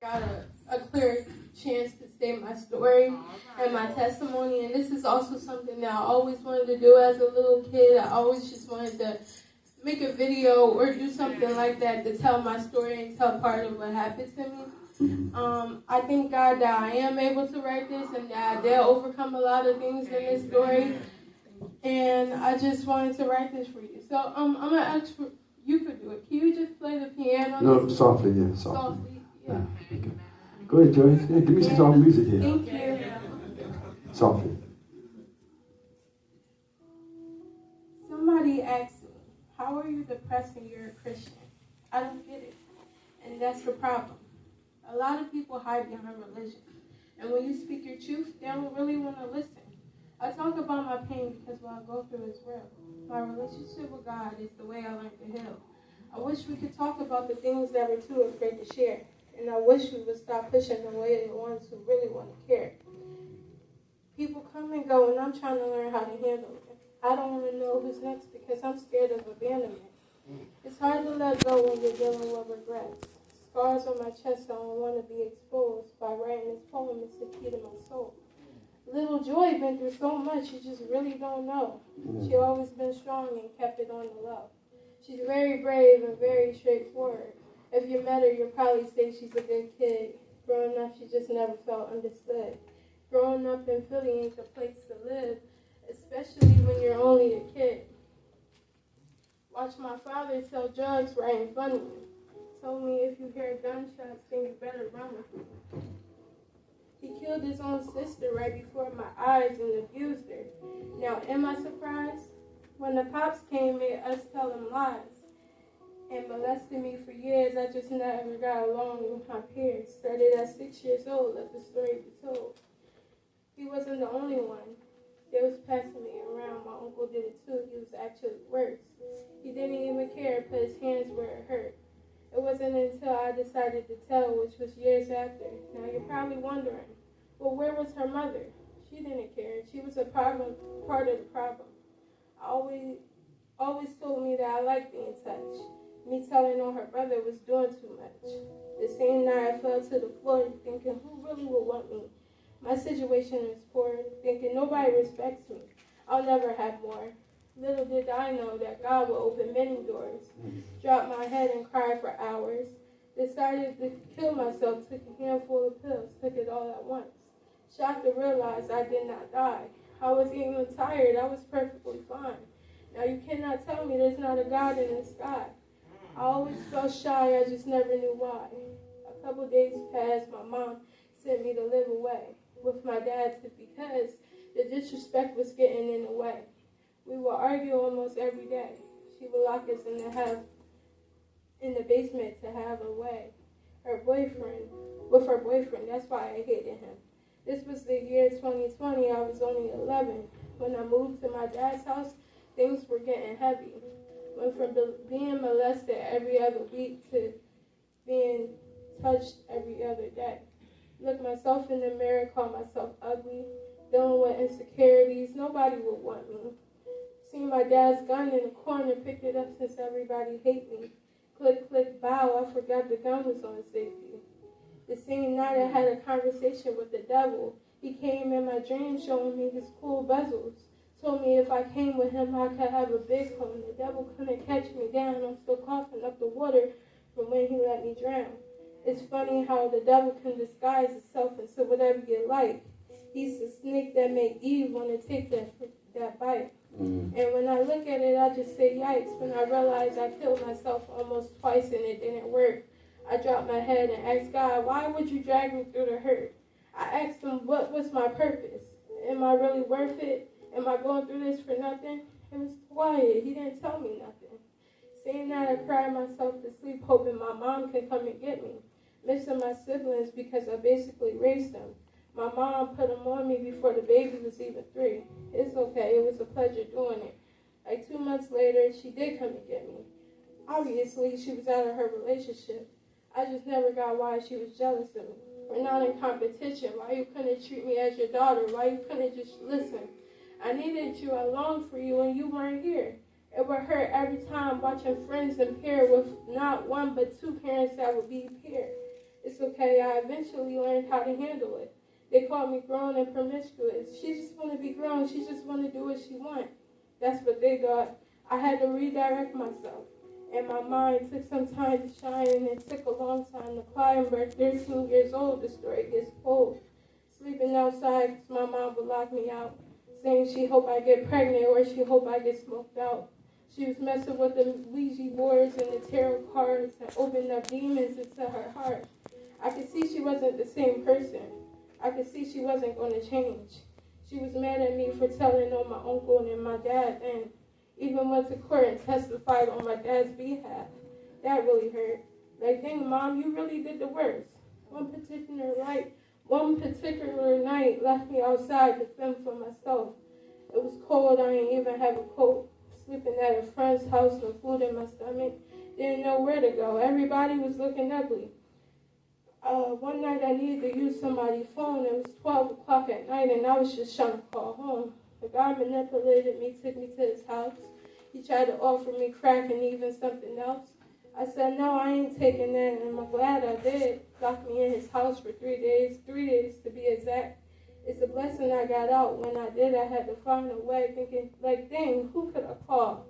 got a clear chance to say my story and my testimony. And this is also something that I always wanted to do as a little kid. I always just wanted to make a video or do something like that to tell my story and tell part of what happened to me. I thank God that I am able to write this and that I did overcome a lot of things in this story. And I just wanted to write this for you. So I'm going to ask for, you could do it. Can you just play the piano? No, softly, yeah, softly. Softly, yeah. Okay. Go ahead, Joyce. Yeah, give me some soft music here. Thank you. Softly. Somebody asked me, how are you depressed and you're a Christian? I don't get it. And that's the problem. A lot of people hide behind religion. And when you speak your truth, they don't really want to listen. I talk about my pain because what I go through is real. My relationship with God is the way I learned to heal. I wish we could talk about the things that we're too afraid to share. And I wish we would stop pushing away the ones who really want to care. People come and go, and I'm trying to learn how to handle it. I don't want to know who's next because I'm scared of abandonment. It's hard to let go when you're dealing with regrets. Scars on my chest don't want to be exposed. By writing this poem, it's the key to my soul. Little Joy been through so much, you just really don't know. She always been strong and kept it on the low. She's very brave and very straightforward. If you met her, you'll probably say she's a good kid. Growing up, she just never felt understood. Growing up in Philly ain't the place to live, especially when you're only a kid. Watch my father sell drugs right in front of me. Told me if you hear gunshots, then you better run with me. He killed his own sister right before my eyes and abused her. Now, am I surprised? When the cops came, made us tell them lies and molested me for years. I just never got along with my peers. Started at 6 years old, let the story be told. He wasn't the only one. They was passing me around. My uncle did it too. He was actually worse. He didn't even care, put his hands where it hurt. It wasn't until I decided to tell, which was years after. Now you're probably wondering, well, where was her mother? She didn't care. She was a part of the problem. Always told me that I liked being touched. Me telling on her brother was doing too much. The same night I fell to the floor thinking, who really would want me? My situation is poor, thinking nobody respects me. I'll never have more. Little did I know that God will open many doors. Dropped my head and cried for hours. Decided to kill myself, took a handful of pills, took it all at once. Shocked to realize I did not die. I wasn't even tired. I was perfectly fine. Now you cannot tell me there's not a God in the sky. I always felt shy. I just never knew why. A couple days passed. My mom sent me to live away with my dad because the disrespect was getting in the way. We would argue almost every day. She would lock us in the basement to have her way. With her boyfriend, that's why I hated him. This was the year 2020. I was only 11. When I moved to my dad's house, things were getting heavy. Went from being molested every other week to being touched every other day. Looked myself in the mirror, called myself ugly, dealing with insecurities. Nobody would want me. Seen my dad's gun in the corner, picked it up since everybody hate me. Click, click, bow, I forgot the gun was on safety. The same night I had a conversation with the devil. He came in my dream showing me his cool bezels. Told me if I came with him, I could have a big home. The devil couldn't catch me down. I'm still coughing up the water from when he let me drown. It's funny how the devil can disguise itself into whatever you like. He's the snake that made Eve want to take that bite. And when I look at it, I just say yikes. When I realized I killed myself almost twice and it didn't work, I dropped my head and asked God, why would you drag me through the hurt? I asked him, what was my purpose? Am I really worth it? Am I going through this for nothing? It was quiet. He didn't tell me nothing. Same night I cried myself to sleep, hoping my mom could come and get me. Missing my siblings because I basically raised them. My mom put them on me before the baby was even 3. It's okay. It was a pleasure doing it. Like 2 months later, she did come and get me. Obviously, she was out of her relationship. I just never got why she was jealous of me. We're not in competition. Why you couldn't treat me as your daughter? Why you couldn't just listen? I needed you. I longed for you, and you weren't here. It would hurt every time watching friends and pair with not one but 2 parents that would be paired. It's okay. I eventually learned how to handle it. They call me grown and promiscuous. She just want to be grown. She just want to do what she want. That's what they thought. I had to redirect myself. And my mind took some time to shine, and it took a long time to climb. But 13 years old, the story gets old. Sleeping outside because my mom would lock me out, saying she hoped I get pregnant or she hoped I get smoked out. She was messing with the Ouija boards and the tarot cards and opened up demons into her heart. I could see she wasn't the same person. I could see she wasn't going to change. She was mad at me for telling on my uncle and my dad, and even went to court and testified on my dad's behalf. That really hurt. Like, dang, Mom, you really did the worst. One particular night left me outside to fend for myself. It was cold. I didn't even have a coat. Sleeping at a friend's house, no food in my stomach. Didn't know where to go. Everybody was looking ugly. One night I needed to use somebody's phone. It was 12 o'clock at night, and I was just trying to call home. The guy manipulated me, took me to his house. He tried to offer me crack and even something else. I said, no, I ain't taking that, and I'm glad I did. Locked me in his house for 3 days to be exact. It's a blessing I got out. When I did, I had to find a way, thinking, like, dang, who could I call?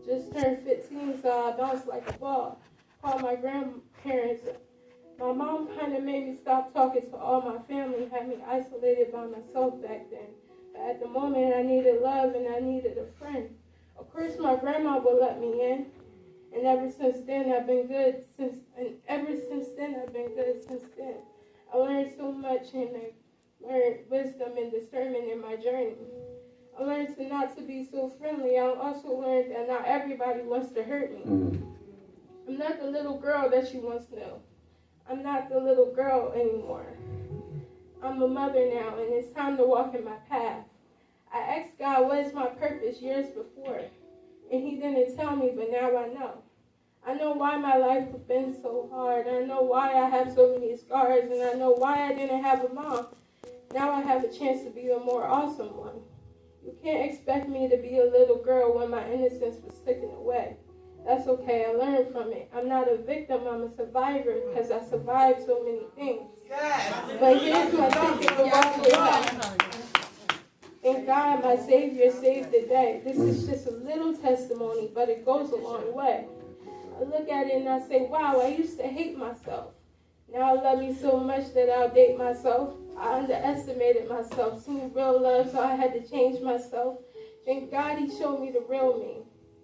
Just turned 15, so I bounced like a ball. Called my grandparents. My mom kind of made me stop talking to all my family, had me isolated by myself back then. But at the moment, I needed love and I needed a friend. Of course, my grandma would let me in. And ever since then, I've been good since then. I learned so much, and I learned wisdom and discernment in my journey. I learned not to be so friendly. I also learned that not everybody wants to hurt me. I'm not the little girl that you once knew. I'm not the little girl anymore. I'm a mother now, and it's time to walk in my path. I asked God what is my purpose years before, and He didn't tell me, but now I know. I know why my life has been so hard. I know why I have so many scars, and I know why I didn't have a mom. Now I have a chance to be a more awesome one. You can't expect me to be a little girl when my innocence was taken away. That's okay, I learned from it. I'm not a victim, I'm a survivor, because I survived so many things. But here's my ticket to walk with God. And God, my Savior, saved the day. This is just a little testimony, but it goes a long way. I look at it and I say, wow, I used to hate myself. Now I love me so much that I'll date myself. I underestimated myself, seen real love, so I had to change myself. Thank God He showed me the real me.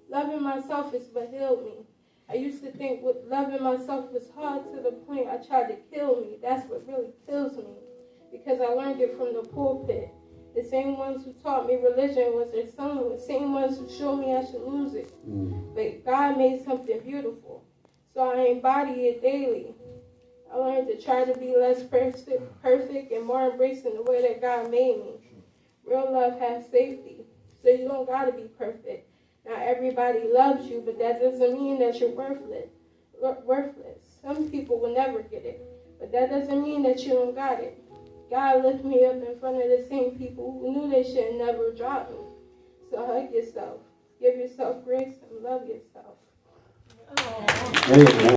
Loving myself is what healed me. I used to think loving myself was hard to the point I tried to kill me. That's what really kills me, because I learned it from the pulpit. The same ones who taught me religion was their son, the same ones who showed me I should lose it. But God made something beautiful, so I embody it daily. I learned to try to be less perfect and more embracing the way that God made me. Real love has safety, so you don't got to be perfect. Not everybody loves you, but that doesn't mean that you're worthless. Some people will never get it, but that doesn't mean that you don't got it. God lifted me up in front of the same people who knew they should never drop me. So hug yourself, give yourself grace, and love yourself. Amen.